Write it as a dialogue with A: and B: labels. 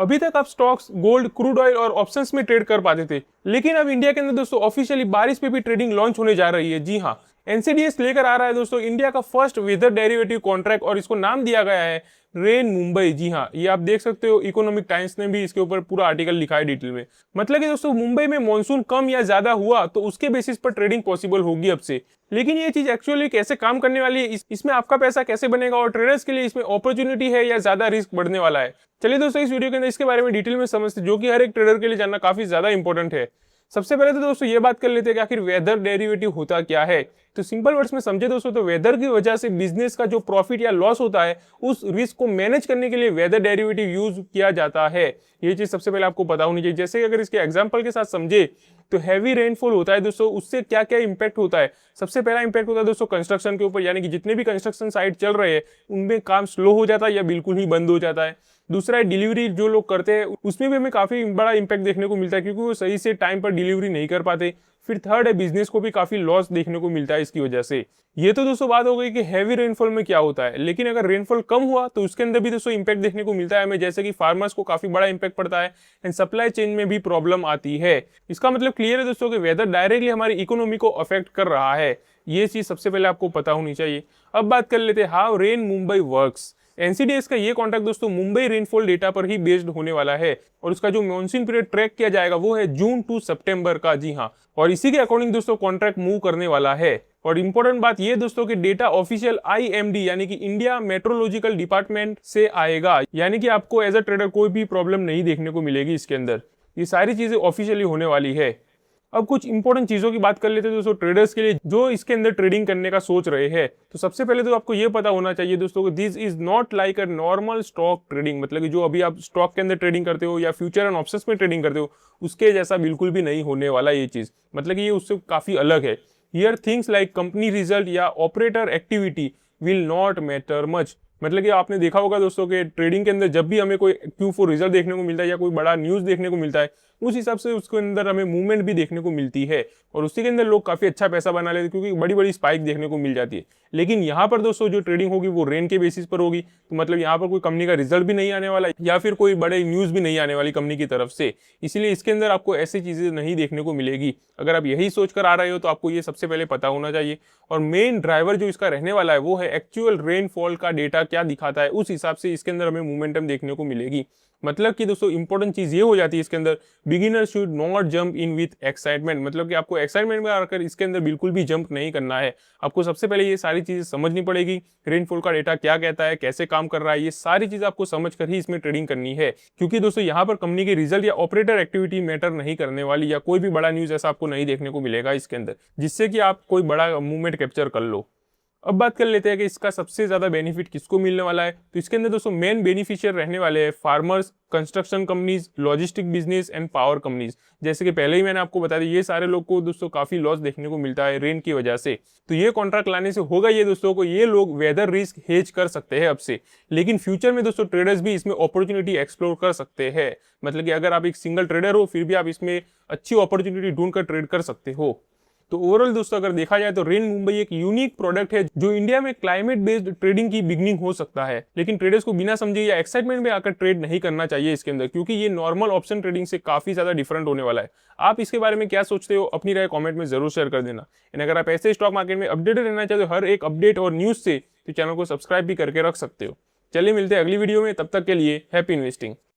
A: अभी तक आप स्टॉक्स, गोल्ड, क्रूड ऑयल और ऑप्शंस में ट्रेड कर पाते थे, लेकिन अब इंडिया के अंदर दोस्तों ऑफिशियली बारिश पे भी ट्रेडिंग लॉन्च होने जा रही है। जी हाँ, एनसीडीएस लेकर आ रहा है दोस्तों इंडिया का फर्स्ट वेदर डेरिवेटिव कॉन्ट्रैक्ट और इसको नाम दिया गया है रेन मुंबई। जी हाँ, ये आप देख सकते हो, इकोनॉमिक टाइम्स ने भी इसके ऊपर पूरा आर्टिकल लिखा है डिटेल में। मतलब कि दोस्तों मुंबई में मॉनसून कम या ज्यादा हुआ तो उसके बेसिस पर ट्रेडिंग पॉसिबल होगी अब से। लेकिन ये चीज एक्चुअली कैसे काम करने वाली है, इसमें आपका पैसा कैसे बनेगा और ट्रेडर्स के लिए इसमें अपॉर्चुनिटी है या ज्यादा रिस्क बढ़ने वाला है, चलिए दोस्तों इस वीडियो के अंदर इसके बारे में डिटेल में समझते हैं, जो कि हर एक ट्रेडर के लिए जानना काफी ज्यादा इंपॉर्टेंट है। सबसे पहले तो दोस्तों ये बात कर लेते हैं कि आखिर वेदर डेरिवेटिव होता क्या है। तो सिंपल वर्ड्स में समझे दोस्तों, तो वेदर की वजह से बिजनेस का जो प्रॉफिट या लॉस होता है उस रिस्क को मैनेज करने के लिए वेदर डेरिवेटिव यूज किया जाता है। ये चीज सबसे पहले आपको पता होनी चाहिए। जैसे अगर इसके एग्जांपल के साथ समझे तो हैवी रेनफॉल होता है दोस्तों, उससे क्या क्या इंपैक्ट होता है। सबसे पहला इंपैक्ट होता है दोस्तों कंस्ट्रक्शन के ऊपर, यानी कि जितने भी कंस्ट्रक्शन साइट चल रहे हैं उनमें काम स्लो हो जाता है या बिल्कुल ही बंद हो जाता है। दूसरा है डिलीवरी, जो लोग करते हैं उसमें भी हमें काफी बड़ा इंपैक्ट देखने को मिलता है क्योंकि वो सही से टाइम पर डिलीवरी नहीं कर पाते। फिर थर्ड है बिजनेस को भी काफी लॉस देखने को मिलता है इसकी वजह से। ये तो दोस्तों बात हो गई कि हैवी रेनफॉल में क्या होता है, लेकिन अगर रेनफॉल कम हुआ तो उसके अंदर भी दोस्तों इंपैक्ट देखने को मिलता है हमें, जैसे कि फार्मर्स को काफी बड़ा इंपैक्ट पड़ता है एंड सप्लाई चेन में भी प्रॉब्लम आती है। इसका मतलब क्लियर है दोस्तों कि वेदर डायरेक्टली हमारी इकोनॉमी को अफेक्ट कर रहा है। ये चीज सबसे पहले आपको पता होनी चाहिए। अब बात कर लेते हैं how rain Mumbai works. NCDS का ये कॉन्ट्रैक्ट दोस्तों मुंबई रेनफॉल डेटा पर ही बेस्ड होने वाला है और उसका जो मॉनसून पीरियड ट्रैक किया जाएगा वो है जून टू सितंबर का। जी हाँ, और इसी के अकॉर्डिंग दोस्तों कॉन्ट्रैक्ट मूव करने वाला है। और इंपॉर्टेंट बात ये दोस्तों कि डेटा ऑफिशियल आईएमडी यानी कि इंडिया मेट्रोलॉजिकल डिपार्टमेंट से आएगा, यानी कि आपको एज अ ट्रेडर कोई भी प्रॉब्लम नहीं देखने को मिलेगी इसके अंदर। ये सारी चीजें ऑफिशियली होने वाली है। अब कुछ इंपॉर्टेंट चीजों की बात कर लेते हैं दोस्तों ट्रेडर्स के लिए जो इसके अंदर ट्रेडिंग करने का सोच रहे हैं। तो सबसे पहले तो आपको ये पता होना चाहिए दोस्तों कि this is not like a normal stock trading, मतलब कि जो अभी आप स्टॉक के अंदर ट्रेडिंग करते हो या फ्यूचर एंड ऑप्शंस में ट्रेडिंग करते हो उसके जैसा बिल्कुल भी नहीं होने वाला ये चीज, मतलब कि ये उससे काफी अलग है। Here things like company result या operator activity will not matter much. मतलब कि आपने देखा होगा दोस्तों कि ट्रेडिंग के अंदर जब भी हमें कोई Q4 रिजल्ट देखने को मिलता है या कोई बड़ा न्यूज देखने को मिलता है उस हिसाब से उसके अंदर हमें मूवमेंट भी देखने को मिलती है और उसी के अंदर लोग काफी अच्छा पैसा बना लेते हैं क्योंकि बड़ी बड़ी स्पाइक देखने को मिल जाती है। लेकिन यहाँ पर दोस्तों जो ट्रेडिंग होगी वो रेन के बेसिस पर होगी, तो मतलब यहाँ पर कोई कंपनी का रिजल्ट भी नहीं आने वाला या फिर कोई बड़े न्यूज भी नहीं आने वाली कंपनी की तरफ से, इसलिए इसके अंदर आपको ऐसी चीजें नहीं देखने को मिलेगी। अगर आप यही सोच कर आ रहे हो तो आपको ये सबसे पहले पता होना चाहिए। और मेन ड्राइवर जो इसका रहने वाला है वो है एक्चुअल रेनफॉल का डेटा क्या दिखाता है, उस हिसाब से इसके अंदर हमें मोमेंटम देखने को मिलेगी। मतलब कि दोस्तों इंपॉर्टेंट चीज ये हो जाती है इसके अंदर, beginner should not jump in with excitement, मतलब कि आपको एक्साइटमेंट में आकर इसके अंदर बिल्कुल भी जंप नहीं करना है। आपको सबसे पहले ये सारी चीजें समझनी पड़ेगी, रेनफॉल का डेटा क्या कहता है, कैसे काम कर रहा है, ये सारी चीज आपको समझ कर ही इसमें ट्रेडिंग करनी है। क्योंकि दोस्तों यहाँ पर कंपनी के रिजल्ट या ऑपरेटर एक्टिविटी मैटर नहीं करने वाली या कोई भी बड़ा न्यूज ऐसा आपको नहीं देखने को मिलेगा इसके अंदर जिससे कि आप कोई बड़ा मूवमेंट कैप्चर कर लो। अब बात कर लेते हैं कि इसका सबसे ज्यादा बेनिफिट किसको मिलने वाला है। तो इसके अंदर दोस्तों मेन बेनिफिशियर रहने वाले हैं farmers, construction companies, logistic business and power companies. जैसे कि पहले ही मैंने आपको बता दिया ये सारे लोग को दोस्तों काफी लॉस देखने को मिलता है रेन की वजह से। तो ये कॉन्ट्रैक्ट लाने से होगा ये दोस्तों को, ये लोग वेदर रिस्क हेज कर सकते हैं अब से, लेकिन फ्यूचर में दोस्तों ट्रेडर्स भी इसमें अपॉर्चुनिटी एक्सप्लोर कर सकते हैं। मतलब कि अगर आप एक सिंगल ट्रेडर हो फिर भी आप इसमें अच्छी अपॉर्चुनिटी ढूंढ कर ट्रेड कर सकते हो। तो ओवरऑल दोस्तों अगर देखा जाए तो रेन मुंबई एक यूनिक प्रोडक्ट है जो इंडिया में क्लाइमेट बेस्ड ट्रेडिंग की बिगनिंग हो सकता है, लेकिन ट्रेडर्स को बिना समझे या एक्साइटमेंट में आकर ट्रेड नहीं करना चाहिए इसके अंदर, क्योंकि ये नॉर्मल ऑप्शन ट्रेडिंग से काफी ज्यादा डिफरेंट होने वाला है। आप इसके बारे में क्या सोचते हो अपनी राय कमेंट में जरूर शेयर कर देना। एंड अगर आप ऐसे स्टॉक मार्केट में अपडेटेड रहना चाहते हो हर एक अपडेट और न्यूज से, तो चैनल को सब्सक्राइब भी करके रख सकते हो। चलिए मिलते हैं अगली वीडियो में, तब तक के लिए हैप्पी इन्वेस्टिंग।